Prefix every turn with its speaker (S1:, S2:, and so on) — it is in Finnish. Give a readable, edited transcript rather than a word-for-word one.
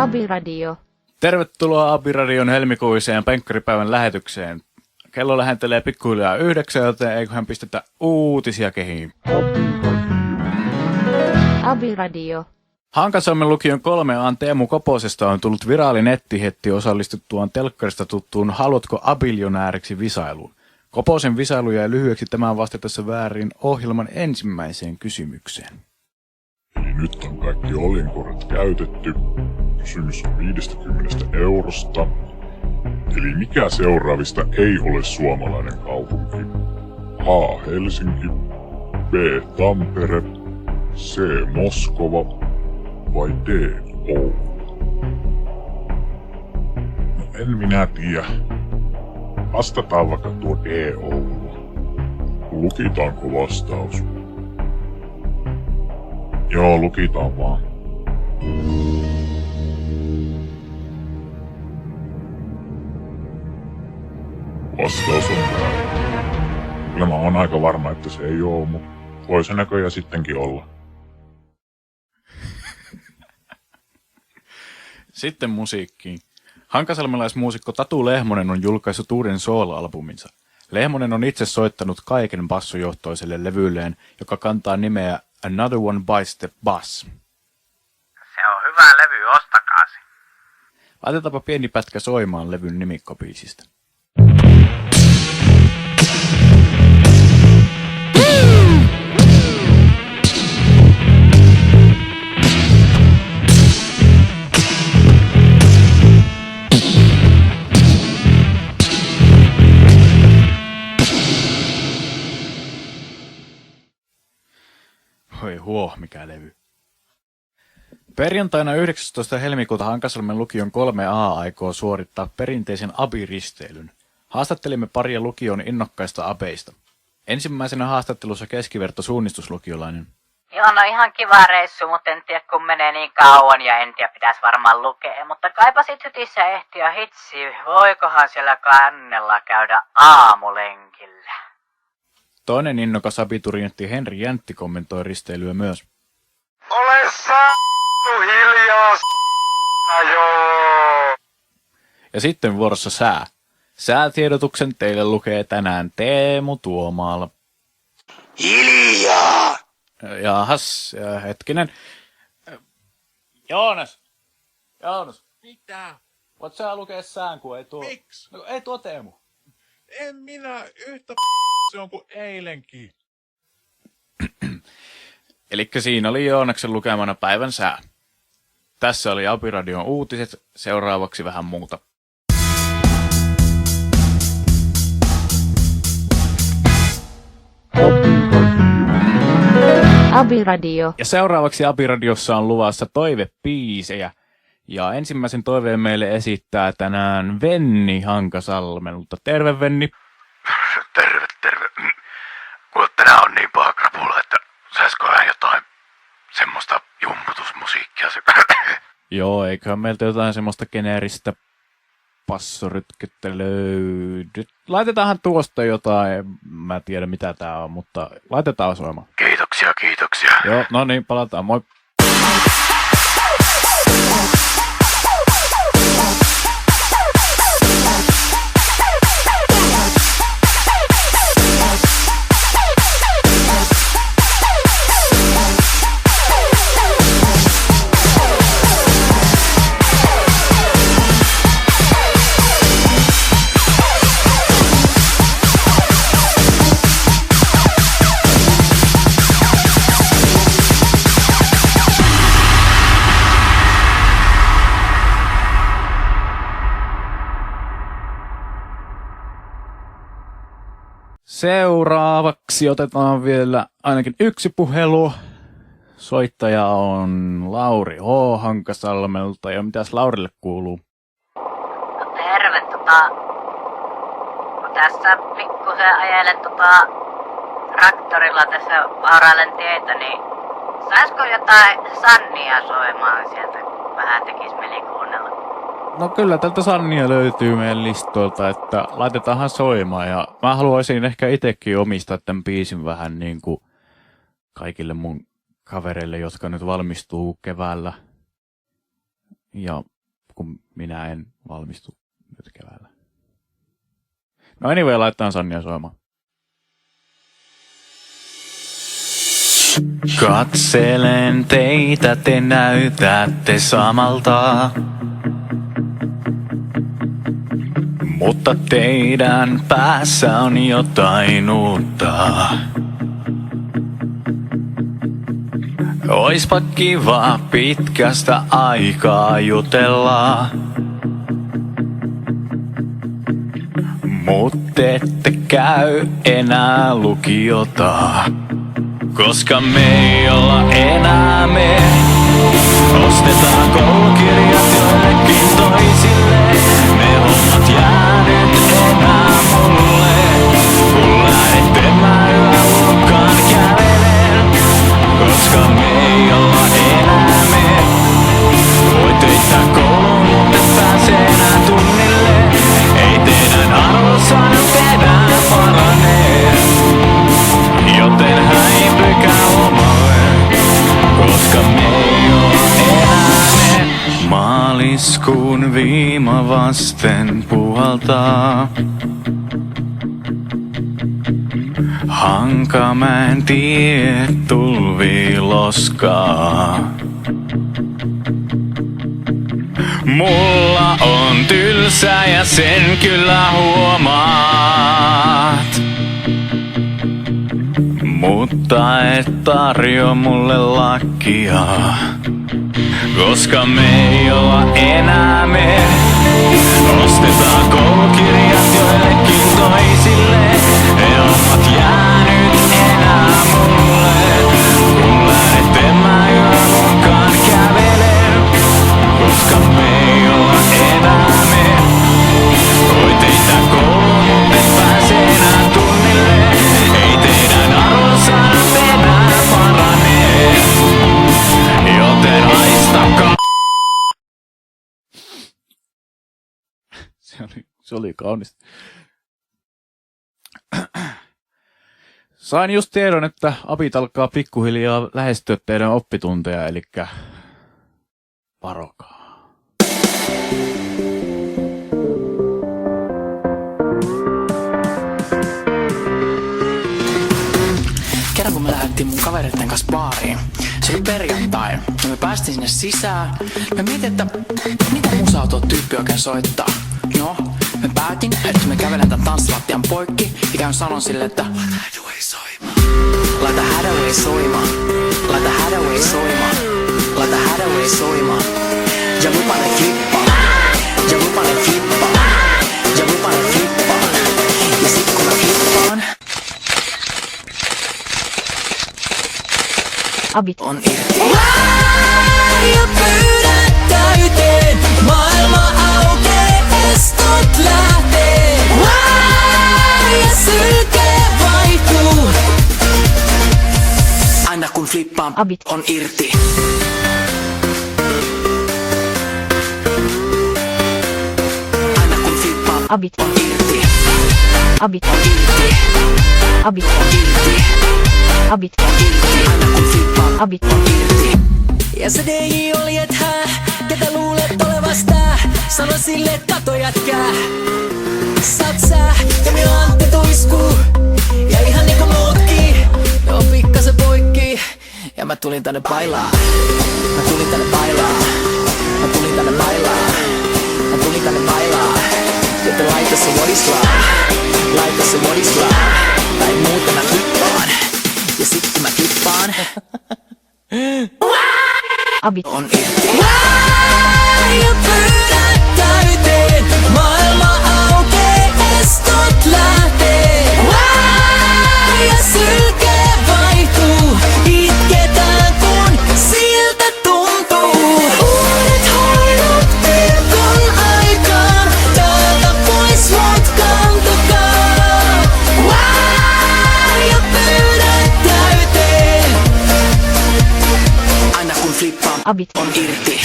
S1: Abiradio.
S2: Tervetuloa Abiradion helmikuiseen penkkaripäivän lähetykseen. Kello lähentelee pikkuhiljaa 9, joten eiköhän pistetä uutisia kehiin.
S1: Abiradio.
S2: Hankasalmen lukion 3A:n Teemu Koposesta on tullut viraali nettihetti osallistuttuaan telkkarista tuttuun Haluatko abilionääriksi visailuun. Koposen visailu jäi lyhyeksi tämän vastatessa väärin ohjelman ensimmäiseen kysymykseen.
S3: Eli nyt on kaikki olinkorret käytetty. Kysymys on 50 eurosta. Eli mikä seuraavista ei ole suomalainen kaupunki? A. Helsinki, B. Tampere, C. Moskova vai D. Oulu? No en minä tiedä. Vastataan vaikka tuo D. Oulu. Lukitaanko vastaus? Joo, lukitaan vaan. Vastaus on väärin. Kyllä mä oon aika varma, että se ei oo, mutta voi se näköjään sittenkin olla.
S2: Sitten musiikkiin. Hankasalmelaismuusikko Tatu Lehmonen on julkaissut uuden soolo-albuminsa. Lehmonen on itse soittanut kaiken bassojohtoiselle levylleen, joka kantaa nimeä Another One Bites the Bus.
S4: Se on hyvä levy, ostakaasi.
S2: Laitetaanpa pieni pätkä soimaan levyn nimikkobiisistä. Oi mikä levy. Perjantaina 19. helmikuuta Hankasalmen lukion 3A aikoo suorittaa perinteisen abiristeilyn. Haastattelimme paria lukion innokkaista abeista. Ensimmäisenä haastattelussa keskiverto suunnistuslukiolainen.
S4: Joo, no ihan kiva reissu, mutta en tiedä kun menee niin kauan ja en tiedä pitäisi varmaan lukea. Mutta kaipa sit hytissä ehtiä hitsi, voikohan siellä kannella käydä aamulenkillä.
S2: Toinen innokas abiturientti Henri Jäntti kommentoi risteilyä myös.
S5: Ole saatu hiljaa, joo.
S2: Ja sitten vuorossa sää. Säätiedotuksen teille lukee tänään Teemu Tuomaala.
S5: Hiljaa!
S2: Jahas, hetkinen. Joonas!
S5: Mitä?
S2: Voit sä lukea sään, kun ei tuo...
S5: Miksi?
S2: No, ei tuo Teemu.
S5: En minä yhtä se on kuin eilenkin.
S2: Elikkä siinä oli Joonaksen lukemana päivän sää. Tässä oli Abiradion uutiset, seuraavaksi vähän muuta.
S1: Abiradio.
S2: Ja seuraavaksi Abiradiossa on luvassa toivebiisejä. Ja ensimmäisen toiveen meille esittää tänään Venni Hankasalmelta. Terve Venni.
S5: Terve. Kuule, tänään on niin paha krapula, että saisikohan jotain semmoista jumputusmusiikkia.
S2: Joo, eiköhän meiltä jotain semmoista geneeristä passorytkettä löydy. Laitetaanhan tuosta jotain, mä en tiedä mitä tää on, mutta laitetaan soimaan.
S5: Kiitoksia.
S2: Joo, no niin, palataan, moi. Seuraavaksi otetaan vielä ainakin yksi puhelu. Soittaja on Lauri H. Hankasalmelta. Ja mitäs Laurille kuuluu?
S4: No terve, kun tässä pikkusen ajelen traktorilla tässä vaurailen tietä, niin saisiko jotain Sannia soimaan sieltä? Vähän tekis mieli kuunnella.
S2: No kyllä tältä Sannia löytyy meidän listoilta, että laitetaanhan soimaan. Ja mä haluaisin ehkä itsekin omistaa tämän biisin vähän niin kuin kaikille mun kavereille, jotka nyt valmistuu keväällä. Ja kun minä en valmistu nyt keväällä. No anyway, laitetaan Sannia soimaan. Katselen teitä, te näytätte samalta. Mutta teidän päässä on jotain uutta. Oispa kiva pitkästä aikaa jutella. Mut ette käy enää lukiota. Koska me ei olla enää me. Ostetaan koulukirjat joillekin toisille. Ne hommat jää nyt enää mulle. Kun lähdette mä yläluokkaan kävelen. Koska me ei olla enää me. Voit heittää koulun, mutta et pääse enää tunnille. Ei teidän arvosanat enää paranee. Joten häipykää omalle, koska me ei olla enää me. Maaliskuun viima vasten puhaltaa. Hankamäen tie tulvii loskaa. Mulla on tylsä ja sen kyllä huomaat. Mutta et tarjo mulle lakkia. Koska me ei olla enää me. Ostetaan koulukirjat joillekin toisille. Ne hommat jää nyt enää mulle. Kun lähdette mä yläluokkaan kävelen. Koska me ei olla enää me. Voit heittää koulun, mutta et pääse enää tunnille. Ei teidän arvosanat enää paranee. Joten haistakaa. Se oli kaunista. Sain just tiedon, että abit alkaa pikkuhiljaa lähestyä teidän oppitunteja, eli varokaa.
S6: Kerran kun me lähdettiin mun kavereiden kanssa baariin, se oli perjantai, ja me päästiin sinne sisään. Me mietin, että mitä musaa tuo tyyppi oikein soittaa. No, me päätin, että me kävelen tän tanssilattian poikki, ja käyn sanon sille, että laita Hathaway soimaan, laita Hathaway soimaan, laita Hathaway soimaan. Ja lupa ne flippaa, ja lupa ne flippaa, ja lupa ne flippaa. Ja sit kun mä flippaan,
S1: Abit.
S6: on irti. Ja pyydät täyteen, maailma aukee, estot lähtee. Ja sylkee vaihtuu. Aina kun flippaan,
S1: Abit.
S6: on irti. Aina kun flippaan,
S1: Abit.
S6: on irti.
S1: Abit.
S6: On irti.
S1: Abit.
S6: On irti.
S1: Abit.
S6: Aina kun flippaan,
S1: Abit.
S6: on irti. Ja se DJ oli et ketä luulet olevas tää? Sano sille, et kato jätkää. Saat sä, ja minä Antti tuiskuu. Ja ihan niinku muutkin, joo pikkasen poikki. Ja mä tulin tänne bailaa. Mä tulin tänne bailaa. Mä tulin tänne bailaa. Mä tulin tänne bailaa. Joten laita se wodislaa. Laita se wodislaa. Tai muuten mä flippaan. Ja sitten mä flippaan.
S1: Abit.
S6: On irti. Ja pyydät täyteen, maailma aukee, estot lähtee. Ja sylkee vaihtuu, itketään kun siltä tuntuu. Uudet hoidot pilkon aikaan, täältä pois mut kantakaa. Ja pyydät täyteen, aina kun flippaan,
S1: Abit.
S6: on irti.